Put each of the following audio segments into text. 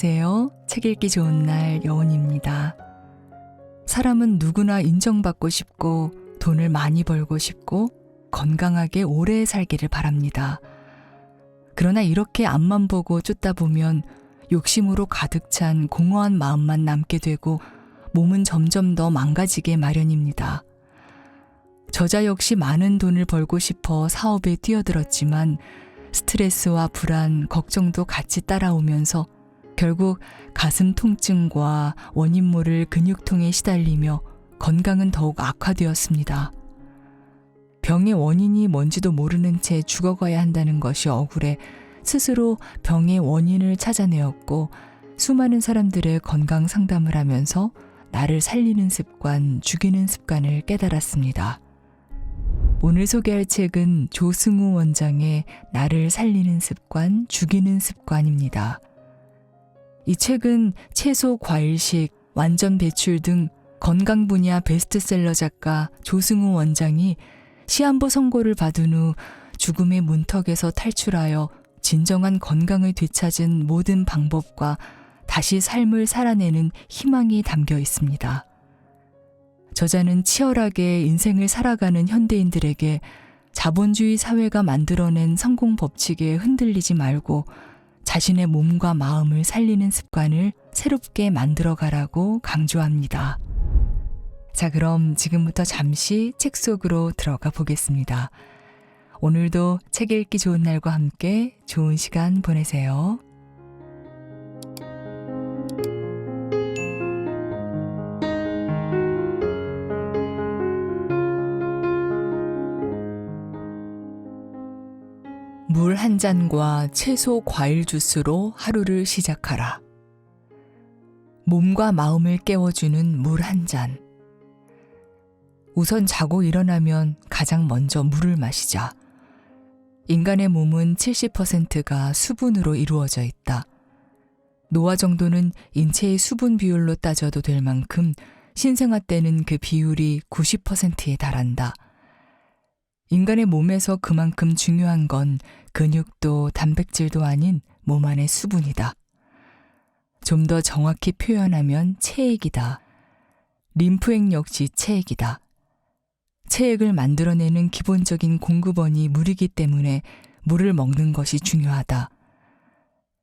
안녕하세요. 책 읽기 좋은 날 여운입니다. 사람은 누구나 인정받고 싶고 돈을 많이 벌고 싶고 건강하게 오래 살기를 바랍니다. 그러나 이렇게 앞만 보고 쫓다 보면 욕심으로 가득 찬 공허한 마음만 남게 되고 몸은 점점 더 망가지게 마련입니다. 저자 역시 많은 돈을 벌고 싶어 사업에 뛰어들었지만 스트레스와 불안, 걱정도 같이 따라오면서 결국 가슴 통증과 원인 모를 근육통에 시달리며 건강은 더욱 악화되었습니다. 병의 원인이 뭔지도 모르는 채 죽어가야 한다는 것이 억울해 스스로 병의 원인을 찾아내었고 수많은 사람들의 건강 상담을 하면서 나를 살리는 습관, 죽이는 습관을 깨달았습니다. 오늘 소개할 책은 조승우 원장의 나를 살리는 습관, 죽이는 습관입니다. 이 책은 채소, 과일식, 완전 배출 등 건강 분야 베스트셀러 작가 조승우 원장이 시한부 선고를 받은 후 죽음의 문턱에서 탈출하여 진정한 건강을 되찾은 모든 방법과 다시 삶을 살아내는 희망이 담겨 있습니다. 저자는 치열하게 인생을 살아가는 현대인들에게 자본주의 사회가 만들어낸 성공 법칙에 흔들리지 말고 자신의 몸과 마음을 살리는 습관을 새롭게 만들어가라고 강조합니다. 자, 그럼 지금부터 잠시 책 속으로 들어가 보겠습니다. 오늘도 책 읽기 좋은 날과 함께 좋은 시간 보내세요. 물 한 잔과 채소, 과일 주스로 하루를 시작하라. 몸과 마음을 깨워주는 물 한 잔. 우선 자고 일어나면 가장 먼저 물을 마시자. 인간의 몸은 70%가 수분으로 이루어져 있다. 노화 정도는 인체의 수분 비율로 따져도 될 만큼 신생아 때는 그 비율이 90%에 달한다. 인간의 몸에서 그만큼 중요한 건 근육도 단백질도 아닌 몸 안의 수분이다. 좀 더 정확히 표현하면 체액이다. 림프액 역시 체액이다. 체액을 만들어내는 기본적인 공급원이 물이기 때문에 물을 먹는 것이 중요하다.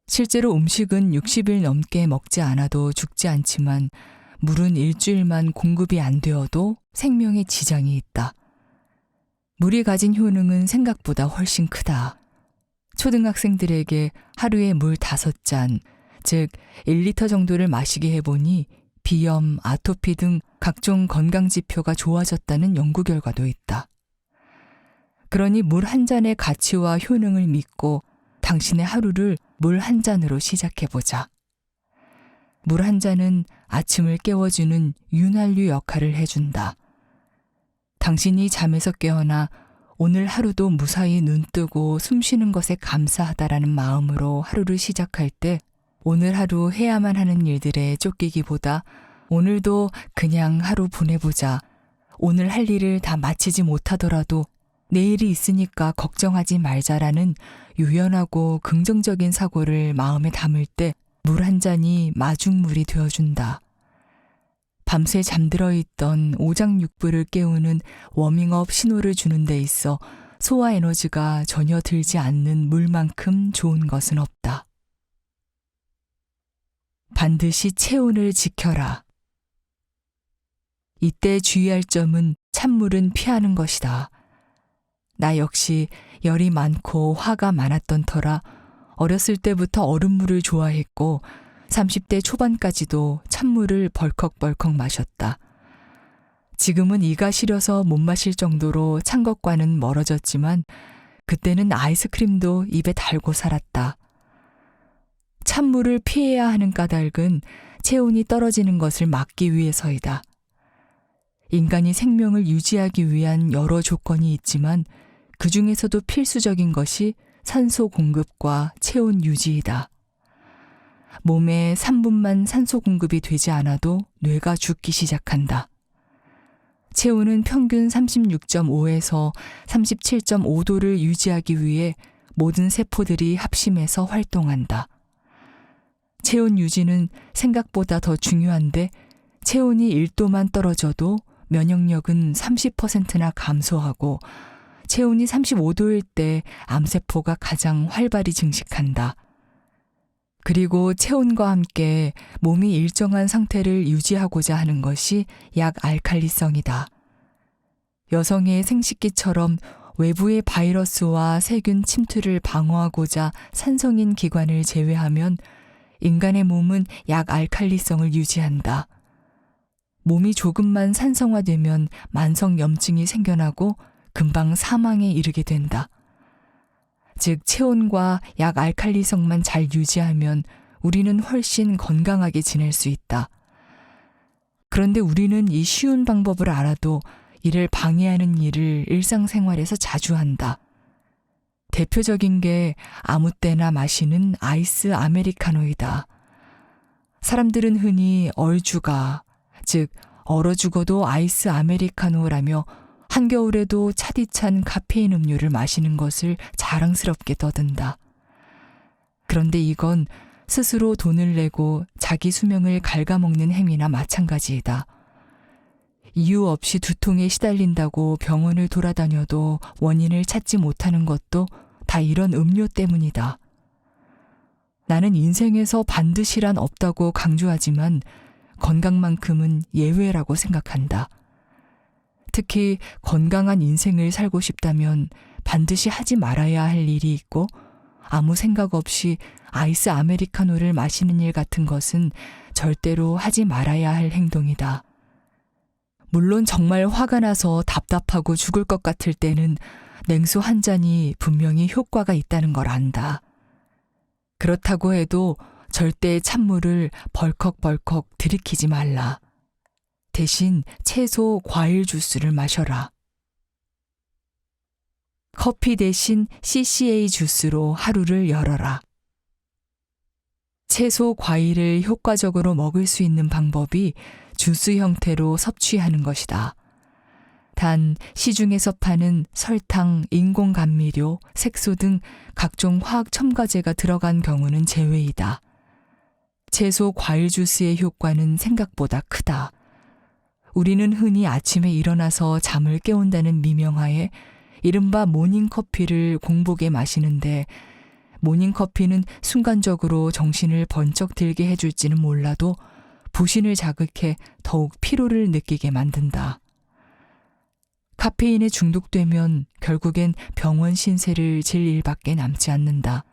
실제로 음식은 60일 넘게 먹지 않아도 죽지 않지만 물은 일주일만 공급이 안 되어도 생명에 지장이 있다. 물이 가진 효능은 생각보다 훨씬 크다. 초등학생들에게 하루에 물 5잔, 즉 1리터 정도를 마시게 해보니 비염, 아토피 등 각종 건강 지표가 좋아졌다는 연구 결과도 있다. 그러니 물 한 잔의 가치와 효능을 믿고 당신의 하루를 물 한 잔으로 시작해보자. 물 한 잔은 아침을 깨워주는 윤활유 역할을 해준다. 당신이 잠에서 깨어나 오늘 하루도 무사히 눈 뜨고 숨 쉬는 것에 감사하다라는 마음으로 하루를 시작할 때 오늘 하루 해야만 하는 일들에 쫓기기보다 오늘도 그냥 하루 보내보자. 오늘 할 일을 다 마치지 못하더라도 내일이 있으니까 걱정하지 말자라는 유연하고 긍정적인 사고를 마음에 담을 때 물 한 잔이 마중물이 되어준다. 밤새 잠들어 있던 오장육부를 깨우는 워밍업 신호를 주는 데 있어 소화 에너지가 전혀 들지 않는 물만큼 좋은 것은 없다. 반드시 체온을 지켜라. 이때 주의할 점은 찬물은 피하는 것이다. 나 역시 열이 많고 화가 많았던 터라 어렸을 때부터 얼음물을 좋아했고 30대 초반까지도 찬물을 벌컥벌컥 마셨다. 지금은 이가 시려서 못 마실 정도로 찬 것과는 멀어졌지만 그때는 아이스크림도 입에 달고 살았다. 찬물을 피해야 하는 까닭은 체온이 떨어지는 것을 막기 위해서이다. 인간이 생명을 유지하기 위한 여러 조건이 있지만 그 중에서도 필수적인 것이 산소 공급과 체온 유지이다. 몸에 3분만 산소 공급이 되지 않아도 뇌가 죽기 시작한다. 체온은 평균 36.5에서 37.5도를 유지하기 위해 모든 세포들이 합심해서 활동한다. 체온 유지는 생각보다 더 중요한데 체온이 1도만 떨어져도 면역력은 30%나 감소하고 체온이 35도일 때 암세포가 가장 활발히 증식한다. 그리고 체온과 함께 몸이 일정한 상태를 유지하고자 하는 것이 약 알칼리성이다. 여성의 생식기처럼 외부의 바이러스와 세균 침투를 방어하고자 산성인 기관을 제외하면 인간의 몸은 약 알칼리성을 유지한다. 몸이 조금만 산성화되면 만성염증이 생겨나고 금방 사망에 이르게 된다. 즉 체온과 약 알칼리성만 잘 유지하면 우리는 훨씬 건강하게 지낼 수 있다. 그런데 우리는 이 쉬운 방법을 알아도 이를 방해하는 일을 일상생활에서 자주 한다. 대표적인 게 아무 때나 마시는 아이스 아메리카노이다. 사람들은 흔히 얼죽아, 즉 얼어 죽어도 아이스 아메리카노라며 한겨울에도 차디찬 카페인 음료를 마시는 것을 자랑스럽게 떠든다. 그런데 이건 스스로 돈을 내고 자기 수명을 갉아먹는 행위나 마찬가지이다. 이유 없이 두통에 시달린다고 병원을 돌아다녀도 원인을 찾지 못하는 것도 다 이런 음료 때문이다. 나는 인생에서 반드시란 없다고 강조하지만 건강만큼은 예외라고 생각한다. 특히 건강한 인생을 살고 싶다면 반드시 하지 말아야 할 일이 있고 아무 생각 없이 아이스 아메리카노를 마시는 일 같은 것은 절대로 하지 말아야 할 행동이다. 물론 정말 화가 나서 답답하고 죽을 것 같을 때는 냉수 한 잔이 분명히 효과가 있다는 걸 안다. 그렇다고 해도 절대 찬물을 벌컥벌컥 들이키지 말라. 대신 채소, 과일 주스를 마셔라. 커피 대신 CCA 주스로 하루를 열어라. 채소, 과일을 효과적으로 먹을 수 있는 방법이 주스 형태로 섭취하는 것이다. 단 시중에서 파는 설탕, 인공 감미료, 색소 등 각종 화학 첨가제가 들어간 경우는 제외이다. 채소, 과일 주스의 효과는 생각보다 크다. 우리는 흔히 아침에 일어나서 잠을 깨운다는 미명하에 이른바 모닝커피를 공복에 마시는데 모닝커피는 순간적으로 정신을 번쩍 들게 해줄지는 몰라도 부신을 자극해 더욱 피로를 느끼게 만든다. 카페인에 중독되면 결국엔 병원 신세를 질 일밖에 남지 않는다.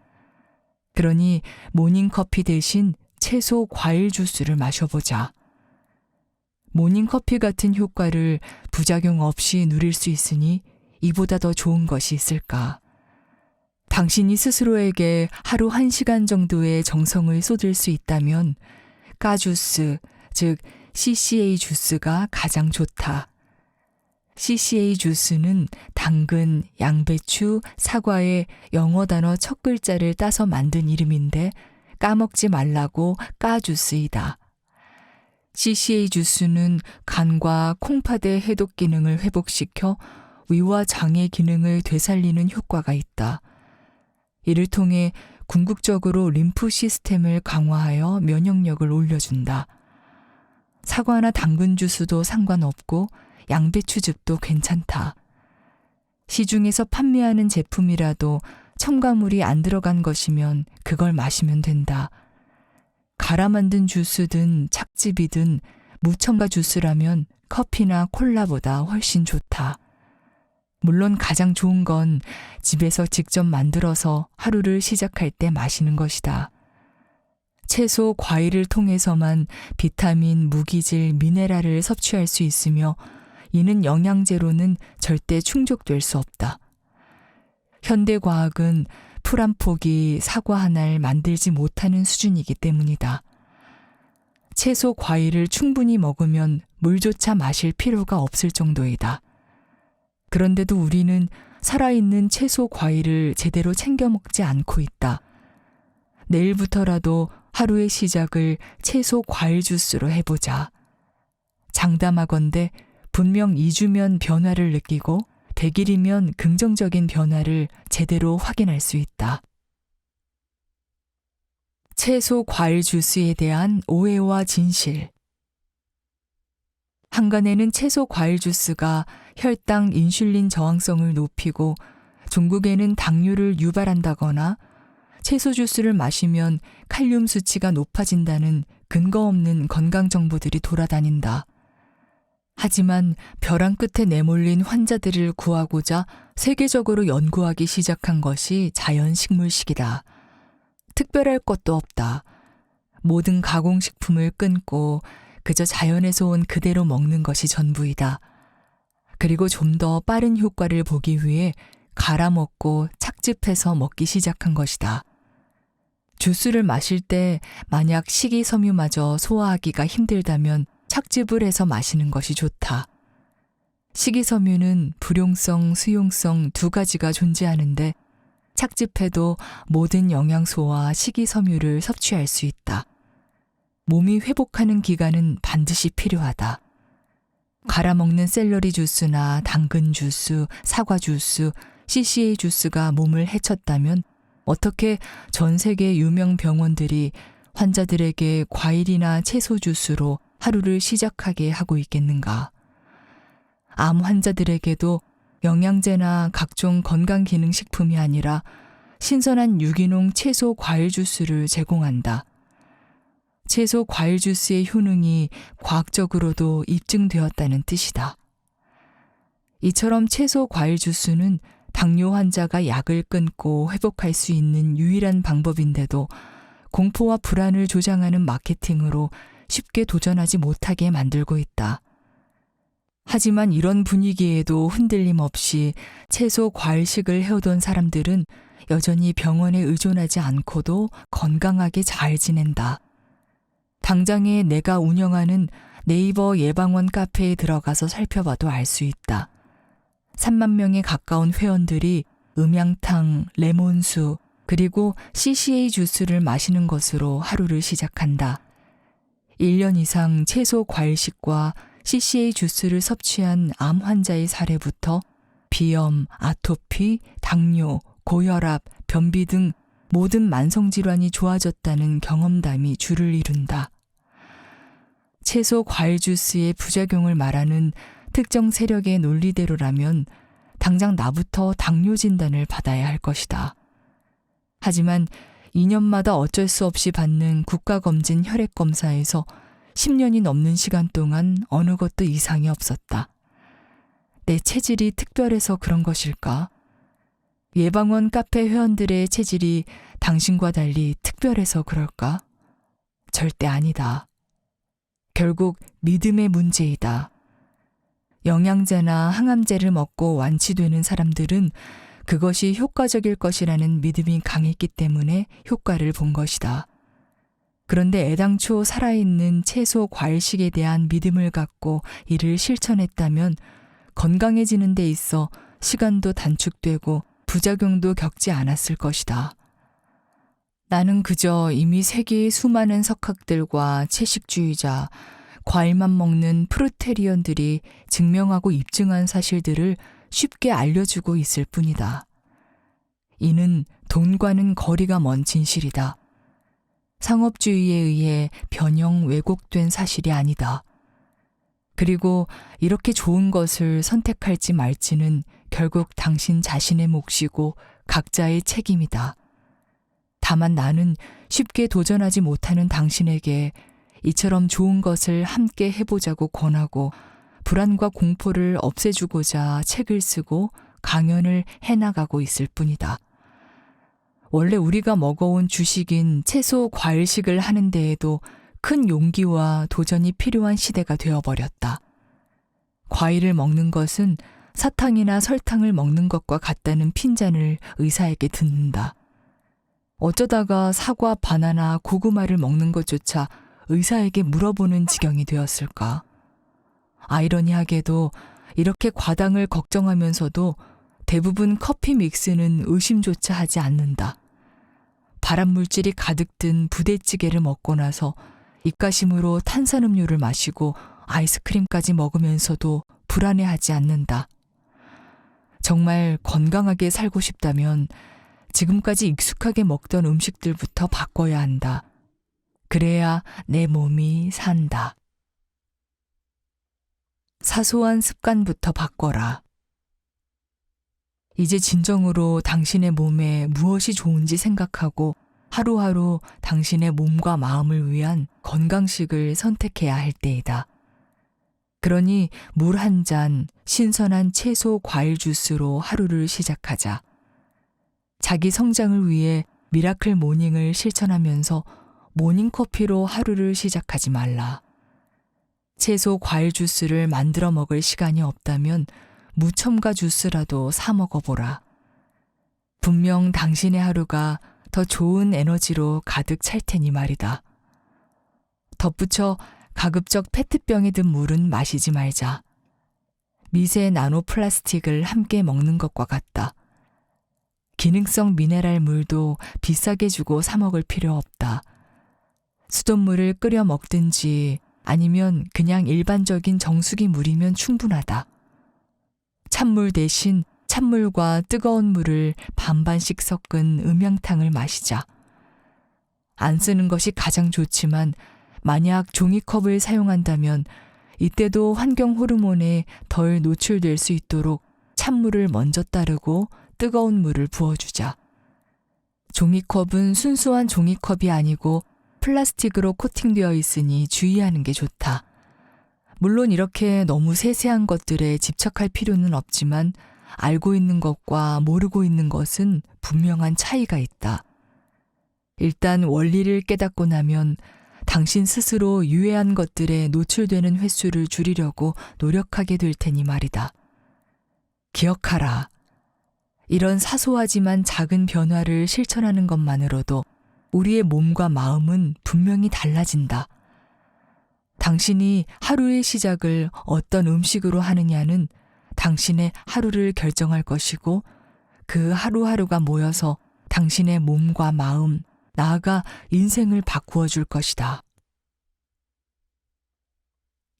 그러니 모닝커피 대신 채소, 과일 주스를 마셔보자. 모닝커피 같은 효과를 부작용 없이 누릴 수 있으니 이보다 더 좋은 것이 있을까? 당신이 스스로에게 하루 1시간 정도의 정성을 쏟을 수 있다면 까주스, 즉 CCA 주스가 가장 좋다. CCA 주스는 당근, 양배추, 사과의 영어 단어 첫 글자를 따서 만든 이름인데 까먹지 말라고 까주스이다. CCA 주스는 간과 콩팥의 해독 기능을 회복시켜 위와 장의 기능을 되살리는 효과가 있다. 이를 통해 궁극적으로 림프 시스템을 강화하여 면역력을 올려준다. 사과나 당근 주스도 상관없고 양배추즙도 괜찮다. 시중에서 판매하는 제품이라도 첨가물이 안 들어간 것이면 그걸 마시면 된다. 갈아 만든 주스든 착즙이든 무첨가 주스라면 커피나 콜라보다 훨씬 좋다. 물론 가장 좋은 건 집에서 직접 만들어서 하루를 시작할 때 마시는 것이다. 채소, 과일을 통해서만 비타민, 무기질, 미네랄을 섭취할 수 있으며 이는 영양제로는 절대 충족될 수 없다. 현대과학은 풀 한 포기, 사과 하나를 만들지 못하는 수준이기 때문이다. 채소, 과일을 충분히 먹으면 물조차 마실 필요가 없을 정도이다. 그런데도 우리는 살아있는 채소, 과일을 제대로 챙겨 먹지 않고 있다. 내일부터라도 하루의 시작을 채소, 과일 주스로 해보자. 장담하건대 분명 2주면 변화를 느끼고 100일이면 긍정적인 변화를 제대로 확인할 수 있다. 채소 과일 주스에 대한 오해와 진실. 한간에는 채소 과일 주스가 혈당 인슐린 저항성을 높이고 종국에는 당뇨를 유발한다거나 채소 주스를 마시면 칼륨 수치가 높아진다는 근거 없는 건강 정보들이 돌아다닌다. 하지만 벼랑 끝에 내몰린 환자들을 구하고자 세계적으로 연구하기 시작한 것이 자연식물식이다. 특별할 것도 없다. 모든 가공식품을 끊고 그저 자연에서 온 그대로 먹는 것이 전부이다. 그리고 좀 더 빠른 효과를 보기 위해 갈아 먹고 착즙해서 먹기 시작한 것이다. 주스를 마실 때 만약 식이섬유마저 소화하기가 힘들다면 착즙을 해서 마시는 것이 좋다. 식이섬유는 불용성, 수용성 두 가지가 존재하는데 착즙해도 모든 영양소와 식이섬유를 섭취할 수 있다. 몸이 회복하는 기간은 반드시 필요하다. 갈아 먹는 샐러리 주스나 당근 주스, 사과 주스, CCA 주스가 몸을 해쳤다면 어떻게 전 세계 유명 병원들이 환자들에게 과일이나 채소 주스로 하루를 시작하게 하고 있겠는가? 암 환자들에게도 영양제나 각종 건강기능식품이 아니라 신선한 유기농 채소 과일 주스를 제공한다. 채소 과일 주스의 효능이 과학적으로도 입증되었다는 뜻이다. 이처럼 채소 과일 주스는 당뇨 환자가 약을 끊고 회복할 수 있는 유일한 방법인데도 공포와 불안을 조장하는 마케팅으로 쉽게 도전하지 못하게 만들고 있다. 하지만 이런 분위기에도 흔들림 없이 채소 과일식을 해오던 사람들은 여전히 병원에 의존하지 않고도 건강하게 잘 지낸다. 당장에 내가 운영하는 네이버 예방원 카페에 들어가서 살펴봐도 알 수 있다. 3만 명에 가까운 회원들이 음양탕, 레몬수, 그리고 CCA 주스를 마시는 것으로 하루를 시작한다. 1년 이상 채소 과일식과 CCA 주스를 섭취한 암 환자의 사례부터 비염, 아토피, 당뇨, 고혈압, 변비 등 모든 만성질환이 좋아졌다는 경험담이 줄을 이룬다. 채소 과일 주스의 부작용을 말하는 특정 세력의 논리대로라면 당장 나부터 당뇨 진단을 받아야 할 것이다. 하지만 2년마다 어쩔 수 없이 받는 국가검진 혈액검사에서 10년이 넘는 시간 동안 어느 것도 이상이 없었다. 내 체질이 특별해서 그런 것일까? 예방원 카페 회원들의 체질이 당신과 달리 특별해서 그럴까? 절대 아니다. 결국 믿음의 문제이다. 영양제나 항암제를 먹고 완치되는 사람들은 그것이 효과적일 것이라는 믿음이 강했기 때문에 효과를 본 것이다. 그런데 애당초 살아있는 채소 과일식에 대한 믿음을 갖고 이를 실천했다면 건강해지는 데 있어 시간도 단축되고 부작용도 겪지 않았을 것이다. 나는 그저 이미 세계의 수많은 석학들과 채식주의자, 과일만 먹는 프루테리언들이 증명하고 입증한 사실들을 쉽게 알려주고 있을 뿐이다. 이는 돈과는 거리가 먼 진실이다. 상업주의에 의해 변형 왜곡된 사실이 아니다. 그리고 이렇게 좋은 것을 선택할지 말지는 결국 당신 자신의 몫이고 각자의 책임이다. 다만 나는 쉽게 도전하지 못하는 당신에게 이처럼 좋은 것을 함께 해보자고 권하고 불안과 공포를 없애주고자 책을 쓰고 강연을 해나가고 있을 뿐이다. 원래 우리가 먹어온 주식인 채소 과일식을 하는 데에도 큰 용기와 도전이 필요한 시대가 되어버렸다. 과일을 먹는 것은 사탕이나 설탕을 먹는 것과 같다는 핀잔을 의사에게 듣는다. 어쩌다가 사과, 바나나, 고구마를 먹는 것조차 의사에게 물어보는 지경이 되었을까? 아이러니하게도 이렇게 과당을 걱정하면서도 대부분 커피 믹스는 의심조차 하지 않는다. 발암물질이 가득 든 부대찌개를 먹고 나서 입가심으로 탄산음료를 마시고 아이스크림까지 먹으면서도 불안해하지 않는다. 정말 건강하게 살고 싶다면 지금까지 익숙하게 먹던 음식들부터 바꿔야 한다. 그래야 내 몸이 산다. 사소한 습관부터 바꿔라. 이제 진정으로 당신의 몸에 무엇이 좋은지 생각하고 하루하루 당신의 몸과 마음을 위한 건강식을 선택해야 할 때이다. 그러니 물 한 잔, 신선한 채소 과일 주스로 하루를 시작하자. 자기 성장을 위해 미라클 모닝을 실천하면서 모닝커피로 하루를 시작하지 말라. 채소 과일 주스를 만들어 먹을 시간이 없다면 무첨가 주스라도 사 먹어보라. 분명 당신의 하루가 더 좋은 에너지로 가득 찰 테니 말이다. 덧붙여 가급적 페트병에 든 물은 마시지 말자. 미세 나노 플라스틱을 함께 먹는 것과 같다. 기능성 미네랄 물도 비싸게 주고 사 먹을 필요 없다. 수돗물을 끓여 먹든지 아니면 그냥 일반적인 정수기 물이면 충분하다. 찬물 대신 찬물과 뜨거운 물을 반반씩 섞은 음양탕을 마시자. 안 쓰는 것이 가장 좋지만 만약 종이컵을 사용한다면 이때도 환경 호르몬에 덜 노출될 수 있도록 찬물을 먼저 따르고 뜨거운 물을 부어주자. 종이컵은 순수한 종이컵이 아니고 플라스틱으로 코팅되어 있으니 주의하는 게 좋다. 물론 이렇게 너무 세세한 것들에 집착할 필요는 없지만 알고 있는 것과 모르고 있는 것은 분명한 차이가 있다. 일단 원리를 깨닫고 나면 당신 스스로 유해한 것들에 노출되는 횟수를 줄이려고 노력하게 될 테니 말이다. 기억하라. 이런 사소하지만 작은 변화를 실천하는 것만으로도 우리의 몸과 마음은 분명히 달라진다. 당신이 하루의 시작을 어떤 음식으로 하느냐는 당신의 하루를 결정할 것이고 그 하루하루가 모여서 당신의 몸과 마음, 나아가 인생을 바꾸어 줄 것이다.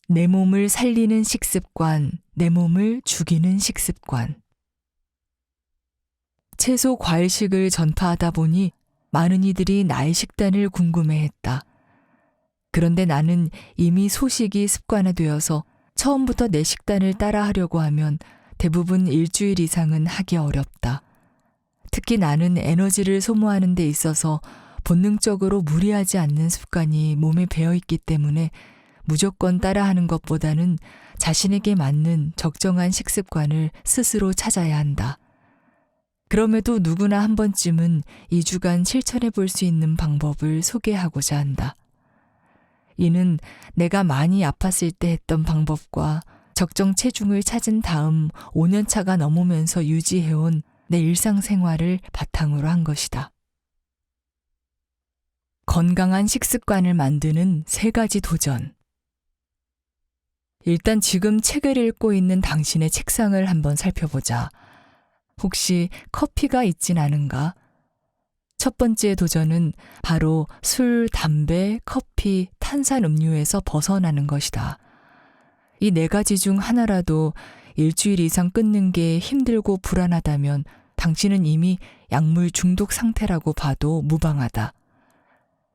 내 몸을 살리는 식습관, 내 몸을 죽이는 식습관. 채소 과일식을 전파하다 보니 많은 이들이 나의 식단을 궁금해했다. 그런데 나는 이미 소식이 습관화되어서 처음부터 내 식단을 따라하려고 하면 대부분 일주일 이상은 하기 어렵다. 특히 나는 에너지를 소모하는 데 있어서 본능적으로 무리하지 않는 습관이 몸에 배어있기 때문에 무조건 따라하는 것보다는 자신에게 맞는 적정한 식습관을 스스로 찾아야 한다. 그럼에도 누구나 한 번쯤은 2주간 실천해 볼 수 있는 방법을 소개하고자 한다. 이는 내가 많이 아팠을 때 했던 방법과 적정 체중을 찾은 다음 5년차가 넘으면서 유지해온 내 일상생활을 바탕으로 한 것이다. 건강한 식습관을 만드는 3가지 도전. 일단 지금 책을 읽고 있는 당신의 책상을 한번 살펴보자. 혹시 커피가 있진 않은가? 첫 번째 도전은 바로 술, 담배, 커피, 탄산음료에서 벗어나는 것이다. 이 4가지 중 하나라도 일주일 이상 끊는 게 힘들고 불안하다면 당신은 이미 약물 중독 상태라고 봐도 무방하다.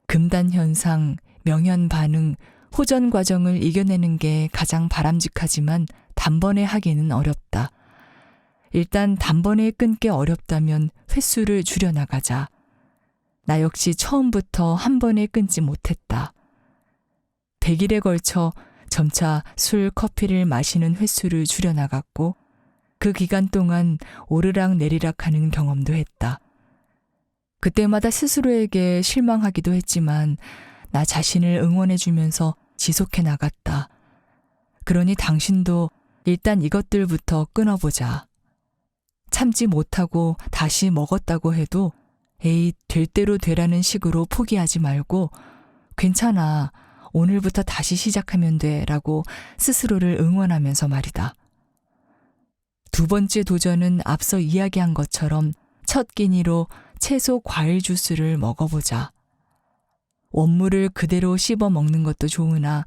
금단 현상, 명현 반응, 호전 과정을 이겨내는 게 가장 바람직하지만 단번에 하기는 어렵다. 일단 단번에 끊기 어렵다면 횟수를 줄여나가자. 나 역시 처음부터 한 번에 끊지 못했다. 100일에 걸쳐 점차 술, 커피를 마시는 횟수를 줄여나갔고 그 기간 동안 오르락 내리락 하는 경험도 했다. 그때마다 스스로에게 실망하기도 했지만 나 자신을 응원해주면서 지속해 나갔다. 그러니 당신도 일단 이것들부터 끊어보자. 참지 못하고 다시 먹었다고 해도 에이, 될 대로 되라는 식으로 포기하지 말고 괜찮아, 오늘부터 다시 시작하면 돼 라고 스스로를 응원하면서 말이다. 2번째 도전은 앞서 이야기한 것처럼 첫 끼니로 채소 과일 주스를 먹어보자. 원물을 그대로 씹어 먹는 것도 좋으나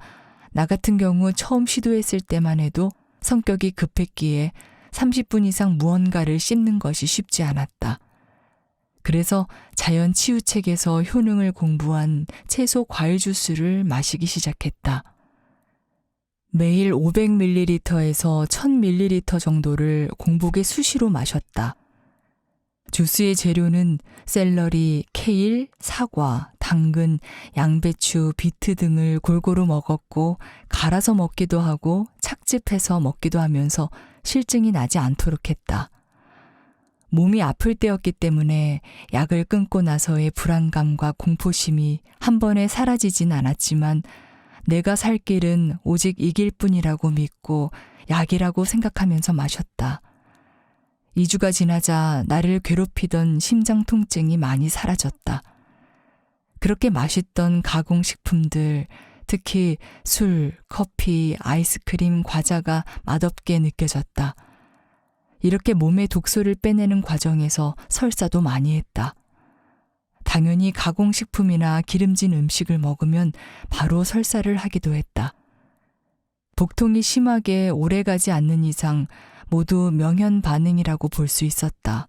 나 같은 경우 처음 시도했을 때만 해도 성격이 급했기에 30분 이상 무언가를 씹는 것이 쉽지 않았다. 그래서 자연치유책에서 효능을 공부한 채소 과일 주스를 마시기 시작했다. 매일 500ml에서 1000ml 정도를 공복에 수시로 마셨다. 주스의 재료는 샐러리, 케일, 사과, 당근, 양배추, 비트 등을 골고루 먹었고 갈아서 먹기도 하고 착즙해서 먹기도 하면서 실증이 나지 않도록 했다. 몸이 아플 때였기 때문에 약을 끊고 나서의 불안감과 공포심이 한 번에 사라지진 않았지만 내가 살 길은 오직 이길 뿐이라고 믿고 약이라고 생각하면서 마셨다. 2주가 지나자 나를 괴롭히던 심장 통증이 많이 사라졌다. 그렇게 맛있던 가공식품들, 특히 술, 커피, 아이스크림, 과자가 맛없게 느껴졌다. 이렇게 몸의 독소를 빼내는 과정에서 설사도 많이 했다. 당연히 가공식품이나 기름진 음식을 먹으면 바로 설사를 하기도 했다. 복통이 심하게 오래가지 않는 이상 모두 명현 반응이라고 볼 수 있었다.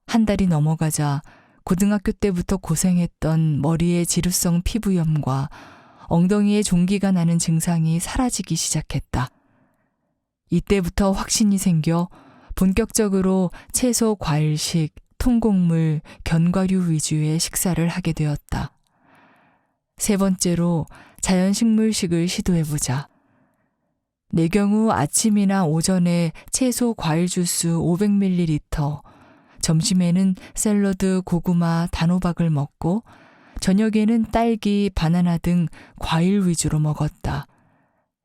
한 달이 넘어가자 고등학교 때부터 고생했던 머리의 지루성 피부염과 엉덩이에 종기가 나는 증상이 사라지기 시작했다. 이때부터 확신이 생겨 본격적으로 채소 과일식, 통곡물, 견과류 위주의 식사를 하게 되었다. 세 번째로 자연식물식을 시도해보자. 내 경우 아침이나 오전에 채소 과일 주스 500ml, 점심에는 샐러드, 고구마, 단호박을 먹고 저녁에는 딸기, 바나나 등 과일 위주로 먹었다.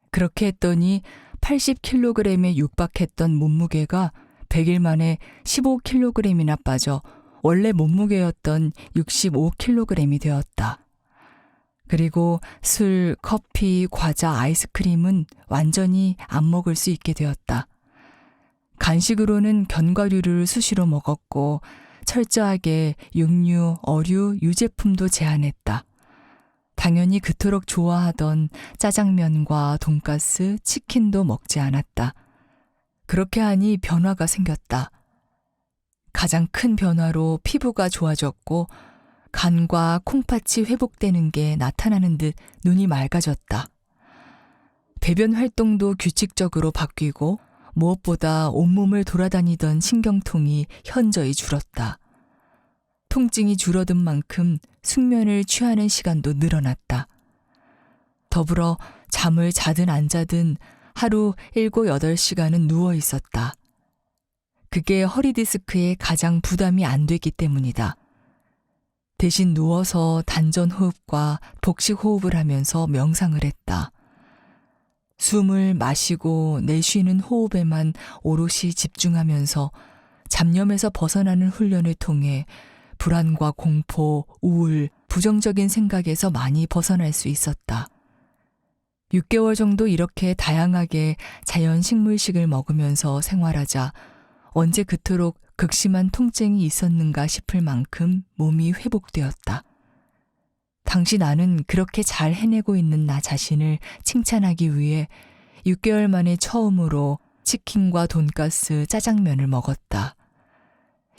그렇게 했더니 80kg에 육박했던 몸무게가 100일 만에 15kg이나 빠져 원래 몸무게였던 65kg이 되었다. 그리고 술, 커피, 과자, 아이스크림은 완전히 안 먹을 수 있게 되었다. 간식으로는 견과류를 수시로 먹었고 철저하게 육류, 어류, 유제품도 제한했다. 당연히 그토록 좋아하던 짜장면과 돈가스, 치킨도 먹지 않았다. 그렇게 하니 변화가 생겼다. 가장 큰 변화로 피부가 좋아졌고 간과 콩팥이 회복되는 게 나타나는 듯 눈이 맑아졌다. 배변 활동도 규칙적으로 바뀌고 무엇보다 온몸을 돌아다니던 신경통이 현저히 줄었다. 통증이 줄어든 만큼 숙면을 취하는 시간도 늘어났다. 더불어 잠을 자든 안 자든 하루 7, 8시간은 누워 있었다. 그게 허리 디스크에 가장 부담이 안 되기 때문이다. 대신 누워서 단전 호흡과 복식 호흡을 하면서 명상을 했다. 숨을 마시고 내쉬는 호흡에만 오롯이 집중하면서 잡념에서 벗어나는 훈련을 통해 불안과 공포, 우울, 부정적인 생각에서 많이 벗어날 수 있었다. 6개월 정도 이렇게 다양하게 자연식물식을 먹으면서 생활하자 언제 그토록 극심한 통증이 있었는가 싶을 만큼 몸이 회복되었다. 당시 나는 그렇게 잘 해내고 있는 나 자신을 칭찬하기 위해 6개월 만에 처음으로 치킨과 돈가스, 짜장면을 먹었다.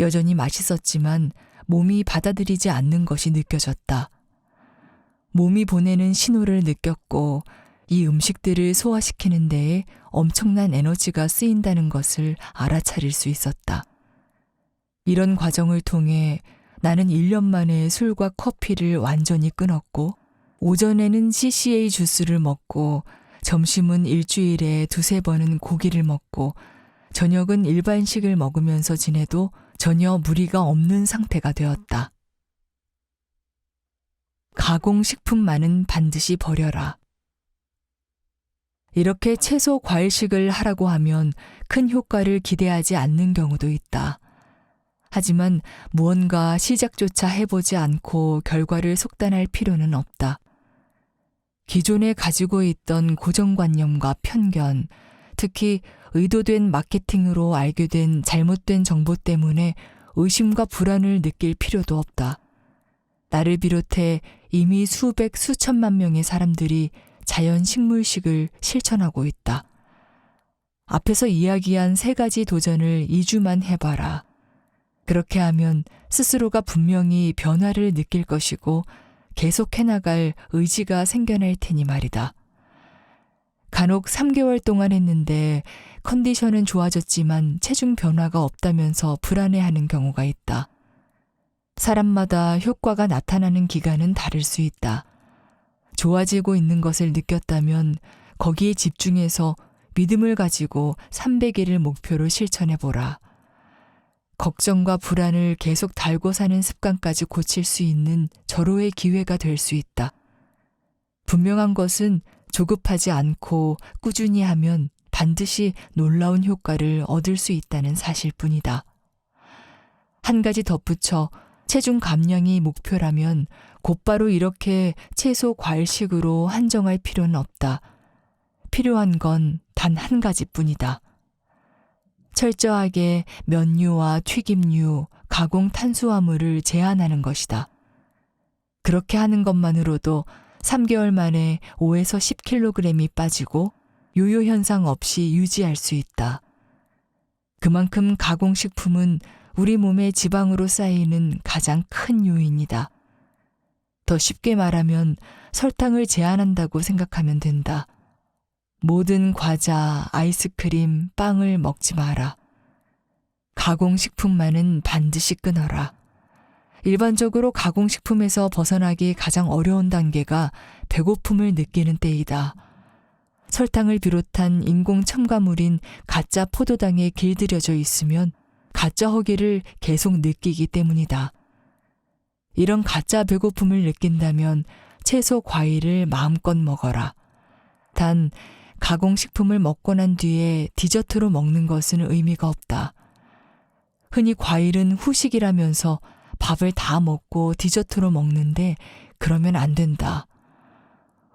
여전히 맛있었지만 몸이 받아들이지 않는 것이 느껴졌다. 몸이 보내는 신호를 느꼈고 이 음식들을 소화시키는 데에 엄청난 에너지가 쓰인다는 것을 알아차릴 수 있었다. 이런 과정을 통해 나는 1년 만에 술과 커피를 완전히 끊었고 오전에는 CCA 주스를 먹고 점심은 일주일에 2-3번은 고기를 먹고 저녁은 일반식을 먹으면서 지내도 전혀 무리가 없는 상태가 되었다. 가공식품만은 반드시 버려라. 이렇게 채소 과일식을 하라고 하면 큰 효과를 기대하지 않는 경우도 있다. 하지만 무언가 시작조차 해보지 않고 결과를 속단할 필요는 없다. 기존에 가지고 있던 고정관념과 편견, 특히 의도된 마케팅으로 알게 된 잘못된 정보 때문에 의심과 불안을 느낄 필요도 없다. 나를 비롯해 이미 수백, 수천만 명의 사람들이 자연식물식을 실천하고 있다. 앞에서 이야기한 3가지 도전을 2주만 해봐라. 그렇게 하면 스스로가 분명히 변화를 느낄 것이고 계속 해나갈 의지가 생겨날 테니 말이다. 간혹 3개월 동안 했는데 컨디션은 좋아졌지만 체중 변화가 없다면서 불안해하는 경우가 있다. 사람마다 효과가 나타나는 기간은 다를 수 있다. 좋아지고 있는 것을 느꼈다면 거기에 집중해서 믿음을 가지고 300일을 목표로 실천해보라. 걱정과 불안을 계속 달고 사는 습관까지 고칠 수 있는 절호의 기회가 될 수 있다. 분명한 것은 조급하지 않고 꾸준히 하면 반드시 놀라운 효과를 얻을 수 있다는 사실뿐이다. 한 가지 덧붙여 체중 감량이 목표라면 곧바로 이렇게 채소 과일식으로 한정할 필요는 없다. 필요한 건 단 한 가지뿐이다. 철저하게 면류와 튀김류, 가공 탄수화물을 제한하는 것이다. 그렇게 하는 것만으로도 3개월 만에 5에서 10kg이 빠지고 요요 현상 없이 유지할 수 있다. 그만큼 가공식품은 우리 몸에 지방으로 쌓이는 가장 큰 요인이다. 더 쉽게 말하면 설탕을 제한한다고 생각하면 된다. 모든 과자, 아이스크림, 빵을 먹지 마라. 가공식품만은 반드시 끊어라. 일반적으로 가공식품에서 벗어나기 가장 어려운 단계가 배고픔을 느끼는 때이다. 설탕을 비롯한 인공 첨가물인 가짜 포도당에 길들여져 있으면 가짜 허기를 계속 느끼기 때문이다. 이런 가짜 배고픔을 느낀다면 채소, 과일을 마음껏 먹어라. 단 가공식품을 먹고 난 뒤에 디저트로 먹는 것은 의미가 없다. 흔히 과일은 후식이라면서 밥을 다 먹고 디저트로 먹는데 그러면 안 된다.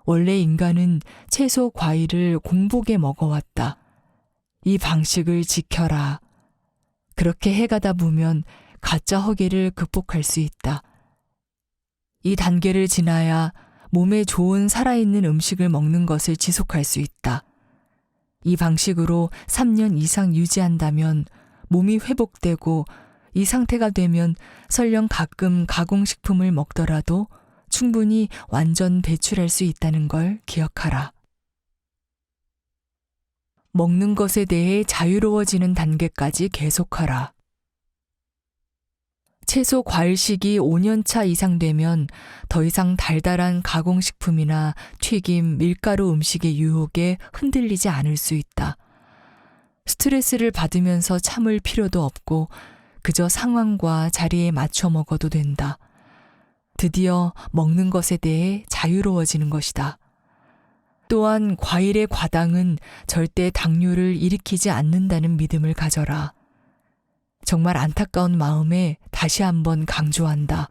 원래 인간은 채소, 과일을 공복에 먹어왔다. 이 방식을 지켜라. 그렇게 해가다 보면 가짜 허기를 극복할 수 있다. 이 단계를 지나야 몸에 좋은 살아있는 음식을 먹는 것을 지속할 수 있다. 이 방식으로 3년 이상 유지한다면 몸이 회복되고 이 상태가 되면 설령 가끔 가공식품을 먹더라도 충분히 완전 배출할 수 있다는 걸 기억하라. 먹는 것에 대해 자유로워지는 단계까지 계속하라. 채소 과일식이 5년차 이상 되면 더 이상 달달한 가공식품이나 튀김, 밀가루 음식의 유혹에 흔들리지 않을 수 있다. 스트레스를 받으면서 참을 필요도 없고 그저 상황과 자리에 맞춰 먹어도 된다. 드디어 먹는 것에 대해 자유로워지는 것이다. 또한 과일의 과당은 절대 당뇨를 일으키지 않는다는 믿음을 가져라. 정말 안타까운 마음에 다시 한번 강조한다.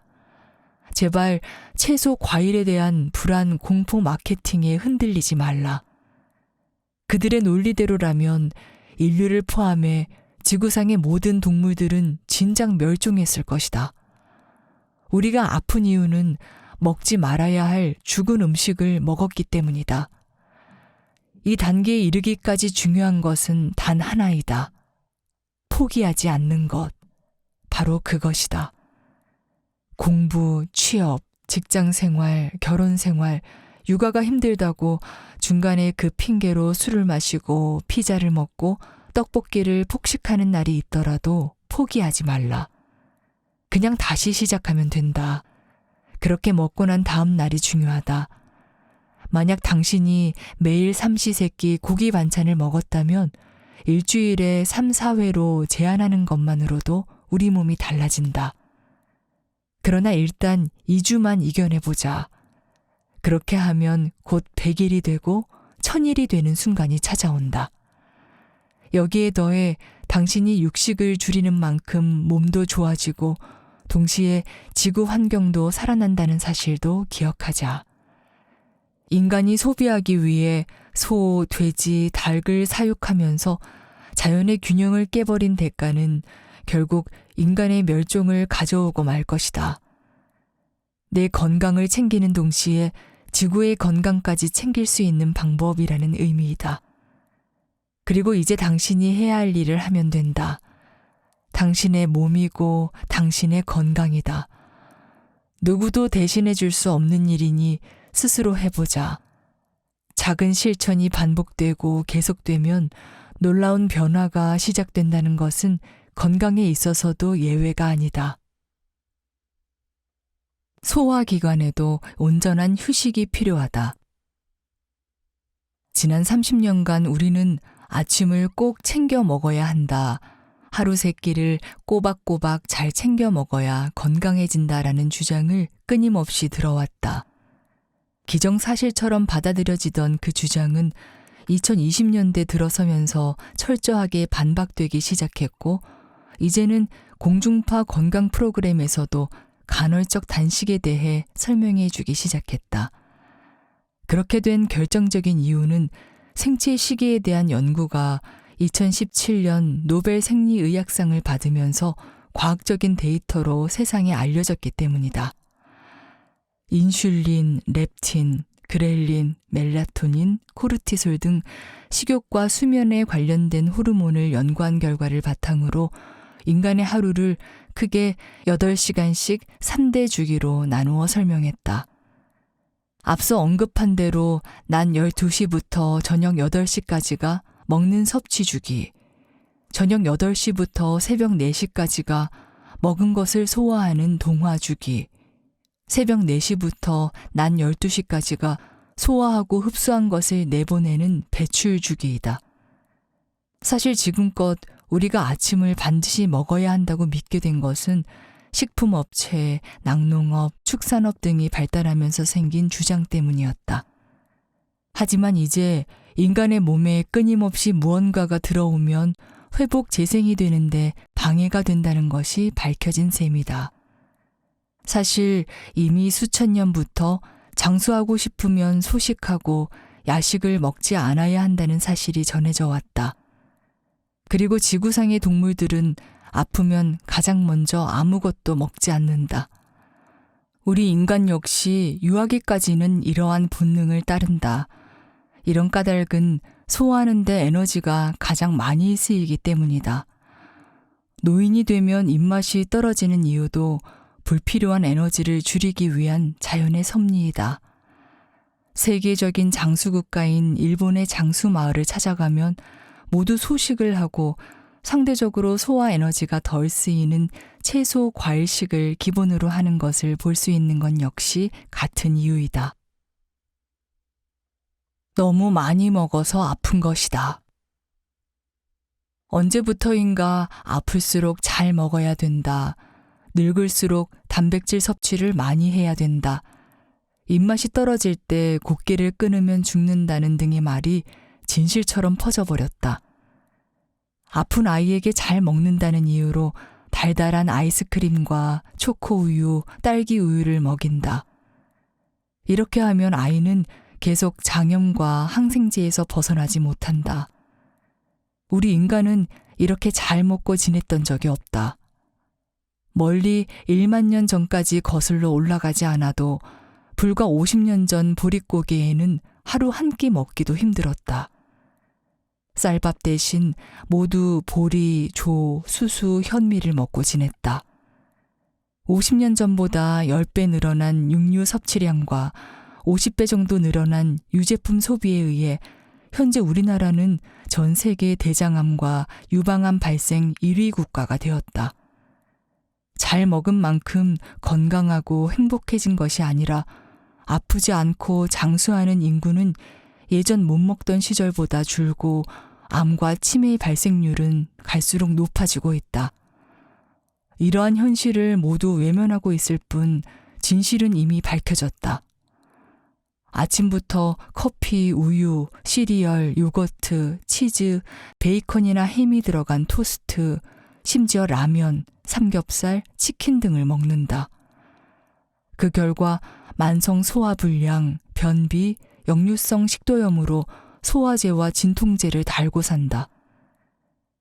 제발 채소 과일에 대한 불안 공포 마케팅에 흔들리지 말라. 그들의 논리대로라면 인류를 포함해 지구상의 모든 동물들은 진작 멸종했을 것이다. 우리가 아픈 이유는 먹지 말아야 할 죽은 음식을 먹었기 때문이다. 이 단계에 이르기까지 중요한 것은 단 하나이다. 포기하지 않는 것. 바로 그것이다. 공부, 취업, 직장 생활, 결혼 생활, 육아가 힘들다고 중간에 그 핑계로 술을 마시고 피자를 먹고 떡볶이를 폭식하는 날이 있더라도 포기하지 말라. 그냥 다시 시작하면 된다. 그렇게 먹고 난 다음 날이 중요하다. 만약 당신이 매일 삼시세끼 고기 반찬을 먹었다면 일주일에 3, 4회로 제한하는 것만으로도 우리 몸이 달라진다. 그러나 일단 2주만 이겨내보자. 그렇게 하면 곧 100일이 되고 1000일이 되는 순간이 찾아온다. 여기에 더해 당신이 육식을 줄이는 만큼 몸도 좋아지고 동시에 지구 환경도 살아난다는 사실도 기억하자. 인간이 소비하기 위해 소, 돼지, 닭을 사육하면서 자연의 균형을 깨버린 대가는 결국 인간의 멸종을 가져오고 말 것이다. 내 건강을 챙기는 동시에 지구의 건강까지 챙길 수 있는 방법이라는 의미이다. 그리고 이제 당신이 해야 할 일을 하면 된다. 당신의 몸이고 당신의 건강이다. 누구도 대신해 줄 수 없는 일이니 스스로 해보자. 작은 실천이 반복되고 계속되면 놀라운 변화가 시작된다는 것은 건강에 있어서도 예외가 아니다. 소화기관에도 온전한 휴식이 필요하다. 지난 30년간 우리는 아침을 꼭 챙겨 먹어야 한다. 하루 세 끼를 꼬박꼬박 잘 챙겨 먹어야 건강해진다라는 주장을 끊임없이 들어왔다. 기정사실처럼 받아들여지던 그 주장은 2020년대 들어서면서 철저하게 반박되기 시작했고, 이제는 공중파 건강 프로그램에서도 간헐적 단식에 대해 설명해 주기 시작했다. 그렇게 된 결정적인 이유는 생체 시계에 대한 연구가 2017년 노벨 생리의학상을 받으면서 과학적인 데이터로 세상에 알려졌기 때문이다. 인슐린, 렙틴, 그렐린, 멜라토닌, 코르티솔 등 식욕과 수면에 관련된 호르몬을 연구한 결과를 바탕으로 인간의 하루를 크게 8시간씩 3대 주기로 나누어 설명했다. 앞서 언급한 대로 낮 12시부터 저녁 8시까지가 먹는 섭취 주기, 저녁 8시부터 새벽 4시까지가 먹은 것을 소화하는 동화 주기, 새벽 4시부터 낮 12시까지가 소화하고 흡수한 것을 내보내는 배출 주기이다. 사실 지금껏 우리가 아침을 반드시 먹어야 한다고 믿게 된 것은 식품업체, 낙농업, 축산업 등이 발달하면서 생긴 주장 때문이었다. 하지만 이제 인간의 몸에 끊임없이 무언가가 들어오면 회복 재생이 되는데 방해가 된다는 것이 밝혀진 셈이다. 사실 이미 수천 년부터 장수하고 싶으면 소식하고 야식을 먹지 않아야 한다는 사실이 전해져 왔다. 그리고 지구상의 동물들은 아프면 가장 먼저 아무것도 먹지 않는다. 우리 인간 역시 유아기까지는 이러한 본능을 따른다. 이런 까닭은 소화하는 데 에너지가 가장 많이 쓰이기 때문이다. 노인이 되면 입맛이 떨어지는 이유도 불필요한 에너지를 줄이기 위한 자연의 섭리이다. 세계적인 장수국가인 일본의 장수 마을을 찾아가면 모두 소식을 하고 상대적으로 소화 에너지가 덜 쓰이는 채소, 과일식을 기본으로 하는 것을 볼 수 있는 건 역시 같은 이유이다. 너무 많이 먹어서 아픈 것이다. 언제부터인가 아플수록 잘 먹어야 된다. 늙을수록 단백질 섭취를 많이 해야 된다. 입맛이 떨어질 때 곡기를 끊으면 죽는다는 등의 말이 진실처럼 퍼져버렸다. 아픈 아이에게 잘 먹는다는 이유로 달달한 아이스크림과 초코우유, 딸기우유를 먹인다. 이렇게 하면 아이는 계속 장염과 항생제에서 벗어나지 못한다. 우리 인간은 이렇게 잘 먹고 지냈던 적이 없다. 멀리 1만 년 전까지 거슬러 올라가지 않아도 불과 50년 전 보릿고개에는 하루 한 끼 먹기도 힘들었다. 쌀밥 대신 모두 보리, 조, 수수, 현미를 먹고 지냈다. 50년 전보다 10배 늘어난 육류 섭취량과 50배 정도 늘어난 유제품 소비에 의해 현재 우리나라는 전 세계 대장암과 유방암 발생 1위 국가가 되었다. 잘 먹은 만큼 건강하고 행복해진 것이 아니라 아프지 않고 장수하는 인구는 예전 못 먹던 시절보다 줄고 암과 치매의 발생률은 갈수록 높아지고 있다. 이러한 현실을 모두 외면하고 있을 뿐 진실은 이미 밝혀졌다. 아침부터 커피, 우유, 시리얼, 요거트, 치즈, 베이컨이나 햄이 들어간 토스트, 심지어 라면, 삼겹살, 치킨 등을 먹는다. 그 결과 만성 소화불량, 변비, 역류성 식도염으로 소화제와 진통제를 달고 산다.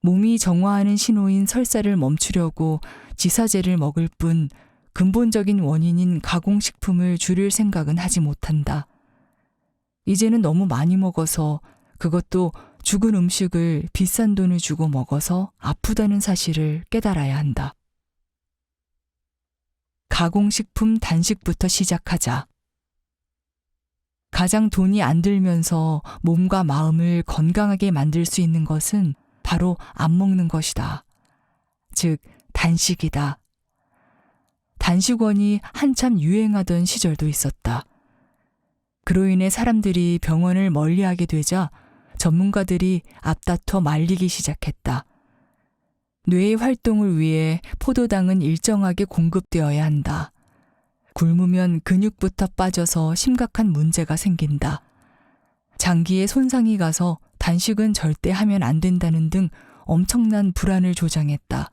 몸이 정화하는 신호인 설사를 멈추려고 지사제를 먹을 뿐 근본적인 원인인 가공식품을 줄일 생각은 하지 못한다. 이제는 너무 많이 먹어서 그것도 죽은 음식을 비싼 돈을 주고 먹어서 아프다는 사실을 깨달아야 한다. 가공식품 단식부터 시작하자. 가장 돈이 안 들면서 몸과 마음을 건강하게 만들 수 있는 것은 바로 안 먹는 것이다. 즉, 단식이다. 단식원이 한참 유행하던 시절도 있었다. 그로 인해 사람들이 병원을 멀리하게 되자 전문가들이 앞다퉈 말리기 시작했다. 뇌의 활동을 위해 포도당은 일정하게 공급되어야 한다. 굶으면 근육부터 빠져서 심각한 문제가 생긴다. 장기에 손상이 가서 단식은 절대 하면 안 된다는 등 엄청난 불안을 조장했다.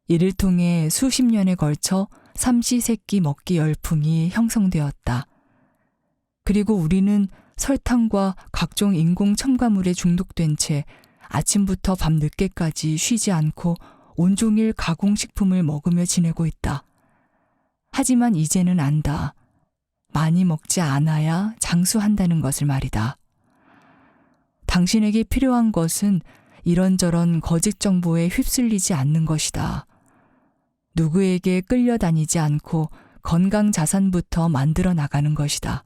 이를 통해 수십 년에 걸쳐 삼시세끼 먹기 열풍이 형성되었다. 그리고 우리는 설탕과 각종 인공 첨가물에 중독된 채 아침부터 밤 늦게까지 쉬지 않고 온종일 가공식품을 먹으며 지내고 있다. 하지만 이제는 안다. 많이 먹지 않아야 장수한다는 것을 말이다. 당신에게 필요한 것은 이런저런 거짓 정보에 휩쓸리지 않는 것이다. 누구에게 끌려다니지 않고 건강 자산부터 만들어 나가는 것이다.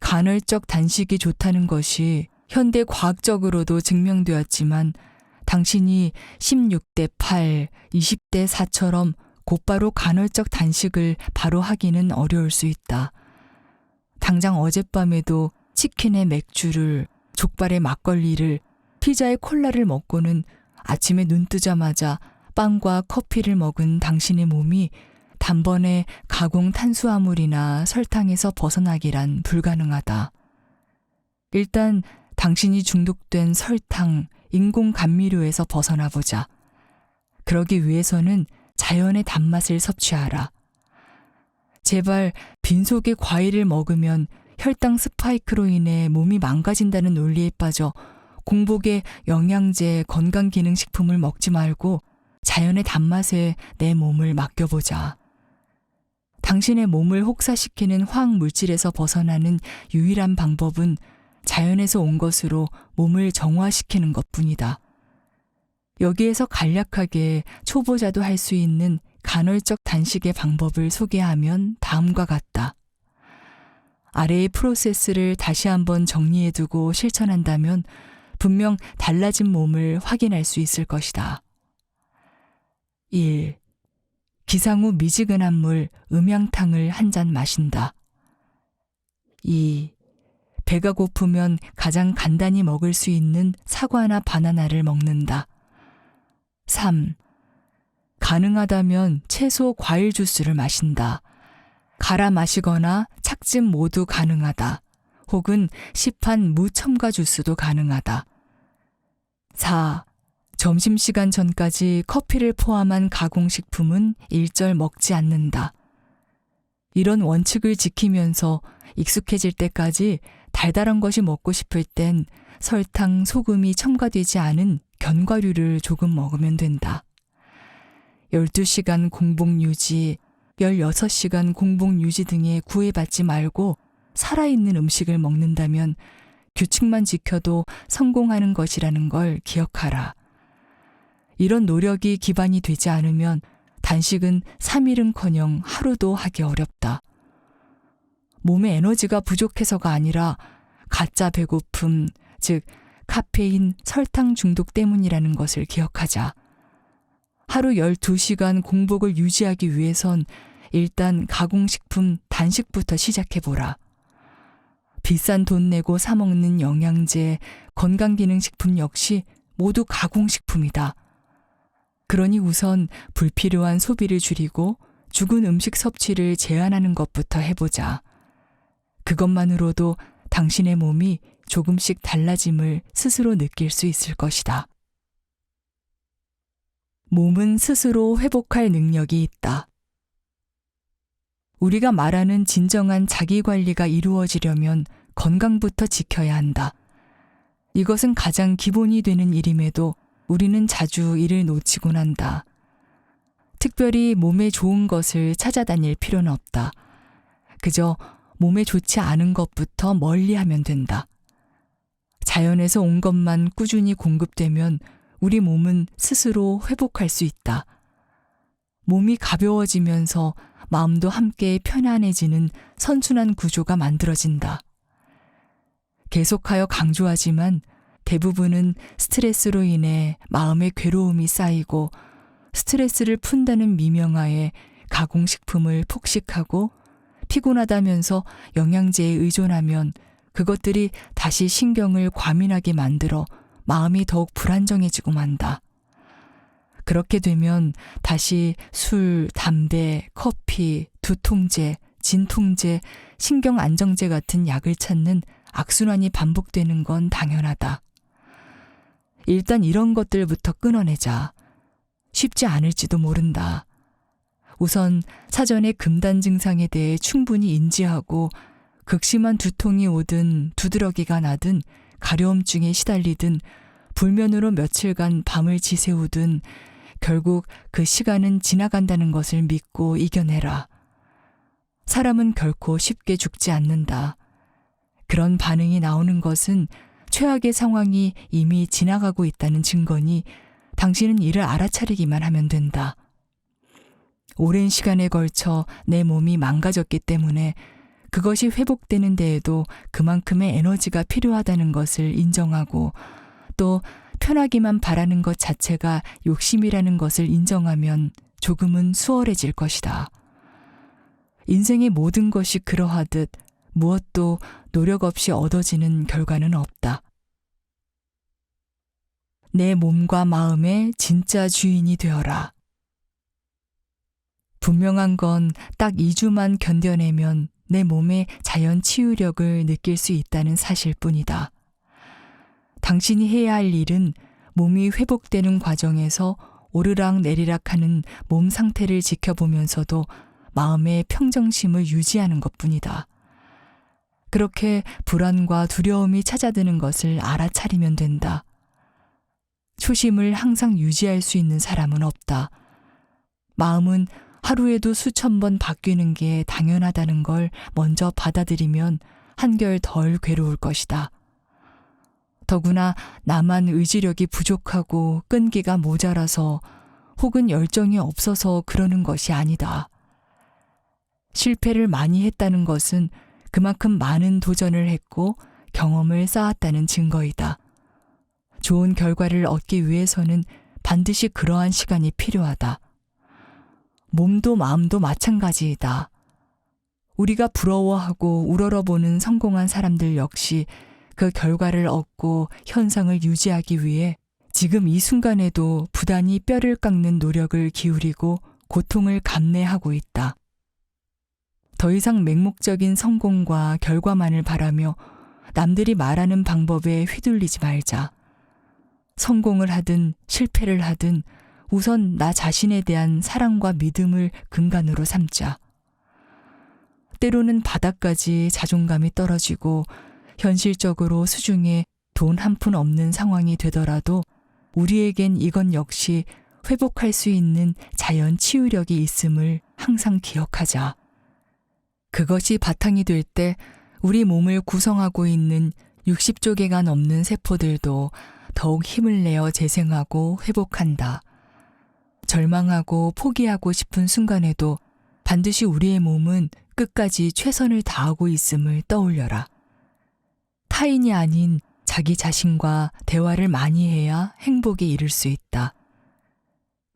간헐적 단식이 좋다는 것이 현대 과학적으로도 증명되었지만 당신이 16대 8, 20대 4처럼 곧바로 간헐적 단식을 바로 하기는 어려울 수 있다. 당장 어젯밤에도 치킨에 맥주를, 족발에 막걸리를, 피자에 콜라를 먹고는 아침에 눈 뜨자마자 빵과 커피를 먹은 당신의 몸이 단번에 가공 탄수화물이나 설탕에서 벗어나기란 불가능하다. 일단 당신이 중독된 설탕, 인공 감미료에서 벗어나 보자. 그러기 위해서는 자연의 단맛을 섭취하라. 제발 빈속에 과일을 먹으면 혈당 스파이크로 인해 몸이 망가진다는 논리에 빠져 공복에 영양제, 건강기능식품을 먹지 말고 자연의 단맛에 내 몸을 맡겨보자. 당신의 몸을 혹사시키는 화학물질에서 벗어나는 유일한 방법은 자연에서 온 것으로 몸을 정화시키는 것뿐이다. 여기에서 간략하게 초보자도 할 수 있는 간헐적 단식의 방법을 소개하면 다음과 같다. 아래의 프로세스를 다시 한번 정리해두고 실천한다면 분명 달라진 몸을 확인할 수 있을 것이다. 1. 기상 후 미지근한 물, 음양탕을 한 잔 마신다. 2. 배가 고프면 가장 간단히 먹을 수 있는 사과나 바나나를 먹는다. 3. 가능하다면 채소 과일 주스를 마신다. 갈아 마시거나 착즙 모두 가능하다. 혹은 시판 무첨가 주스도 가능하다. 4. 점심시간 전까지 커피를 포함한 가공식품은 일절 먹지 않는다. 이런 원칙을 지키면서 익숙해질 때까지 달달한 것이 먹고 싶을 땐 설탕, 소금이 첨가되지 않은 견과류를 조금 먹으면 된다. 12시간 공복 유지, 16시간 공복 유지 등에 구애받지 말고 살아있는 음식을 먹는다면 규칙만 지켜도 성공하는 것이라는 걸 기억하라. 이런 노력이 기반이 되지 않으면 단식은 3일은커녕 하루도 하기 어렵다. 몸에 에너지가 부족해서가 아니라 가짜 배고픔, 즉 카페인, 설탕 중독 때문이라는 것을 기억하자. 하루 12시간 공복을 유지하기 위해선 일단 가공식품 단식부터 시작해보라. 비싼 돈 내고 사 먹는 영양제, 건강기능식품 역시 모두 가공식품이다. 그러니 우선 불필요한 소비를 줄이고 죽은 음식 섭취를 제한하는 것부터 해보자. 그것만으로도 당신의 몸이 조금씩 달라짐을 스스로 느낄 수 있을 것이다. 몸은 스스로 회복할 능력이 있다. 우리가 말하는 진정한 자기관리가 이루어지려면 건강부터 지켜야 한다. 이것은 가장 기본이 되는 일임에도 우리는 자주 이를 놓치곤 한다. 특별히 몸에 좋은 것을 찾아다닐 필요는 없다. 그저 몸에 좋지 않은 것부터 멀리하면 된다. 자연에서 온 것만 꾸준히 공급되면 우리 몸은 스스로 회복할 수 있다. 몸이 가벼워지면서 마음도 함께 편안해지는 선순환 구조가 만들어진다. 계속하여 강조하지만 대부분은 스트레스로 인해 마음의 괴로움이 쌓이고 스트레스를 푼다는 미명하에 가공식품을 폭식하고 피곤하다면서 영양제에 의존하면 그것들이 다시 신경을 과민하게 만들어 마음이 더욱 불안정해지고 만다. 그렇게 되면 다시 술, 담배, 커피, 두통제, 진통제, 신경안정제 같은 약을 찾는 악순환이 반복되는 건 당연하다. 일단 이런 것들부터 끊어내자. 쉽지 않을지도 모른다. 우선 사전에 금단 증상에 대해 충분히 인지하고 극심한 두통이 오든 두드러기가 나든 가려움증에 시달리든 불면으로 며칠간 밤을 지새우든 결국 그 시간은 지나간다는 것을 믿고 이겨내라. 사람은 결코 쉽게 죽지 않는다. 그런 반응이 나오는 것은 최악의 상황이 이미 지나가고 있다는 증거니 당신은 이를 알아차리기만 하면 된다. 오랜 시간에 걸쳐 내 몸이 망가졌기 때문에 그것이 회복되는 데에도 그만큼의 에너지가 필요하다는 것을 인정하고 또 편하기만 바라는 것 자체가 욕심이라는 것을 인정하면 조금은 수월해질 것이다. 인생의 모든 것이 그러하듯 무엇도 노력 없이 얻어지는 결과는 없다. 내 몸과 마음의 진짜 주인이 되어라. 분명한 건 딱 2주만 견뎌내면 내 몸의 자연 치유력을 느낄 수 있다는 사실뿐이다. 당신이 해야 할 일은 몸이 회복되는 과정에서 오르락 내리락하는 몸 상태를 지켜보면서도 마음의 평정심을 유지하는 것뿐이다. 그렇게 불안과 두려움이 찾아드는 것을 알아차리면 된다. 초심을 항상 유지할 수 있는 사람은 없다. 마음은 하루에도 수천 번 바뀌는 게 당연하다는 걸 먼저 받아들이면 한결 덜 괴로울 것이다. 더구나 나만 의지력이 부족하고 끈기가 모자라서 혹은 열정이 없어서 그러는 것이 아니다. 실패를 많이 했다는 것은 그만큼 많은 도전을 했고 경험을 쌓았다는 증거이다. 좋은 결과를 얻기 위해서는 반드시 그러한 시간이 필요하다. 몸도 마음도 마찬가지이다. 우리가 부러워하고 우러러보는 성공한 사람들 역시 그 결과를 얻고 현상을 유지하기 위해 지금 이 순간에도 부단히 뼈를 깎는 노력을 기울이고 고통을 감내하고 있다. 더 이상 맹목적인 성공과 결과만을 바라며 남들이 말하는 방법에 휘둘리지 말자. 성공을 하든 실패를 하든 우선 나 자신에 대한 사랑과 믿음을 근간으로 삼자. 때로는 바닥까지 자존감이 떨어지고 현실적으로 수중에 돈 한 푼 없는 상황이 되더라도 우리에겐 이건 역시 회복할 수 있는 자연 치유력이 있음을 항상 기억하자. 그것이 바탕이 될 때 우리 몸을 구성하고 있는 60조 개가 넘는 세포들도 더욱 힘을 내어 재생하고 회복한다. 절망하고 포기하고 싶은 순간에도 반드시 우리의 몸은 끝까지 최선을 다하고 있음을 떠올려라. 타인이 아닌 자기 자신과 대화를 많이 해야 행복에 이를 수 있다.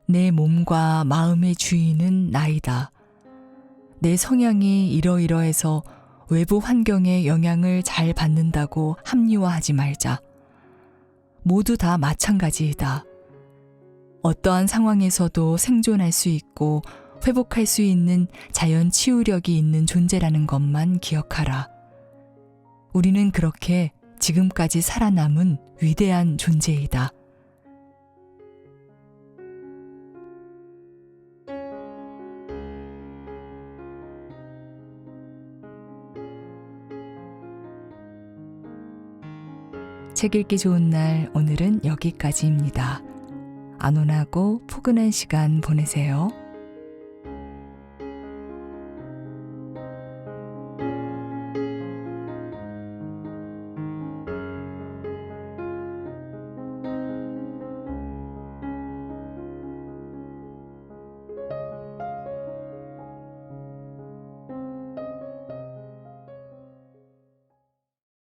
내 몸과 마음의 주인은 나이다. 내 성향이 이러이러해서 외부 환경의 영향을 잘 받는다고 합리화하지 말자. 모두 다 마찬가지이다. 어떠한 상황에서도 생존할 수 있고 회복할 수 있는 자연 치유력이 있는 존재라는 것만 기억하라. 우리는 그렇게 지금까지 살아남은 위대한 존재이다. 책 읽기 좋은 날, 오늘은 여기까지입니다. 안온하고 포근한 시간 보내세요.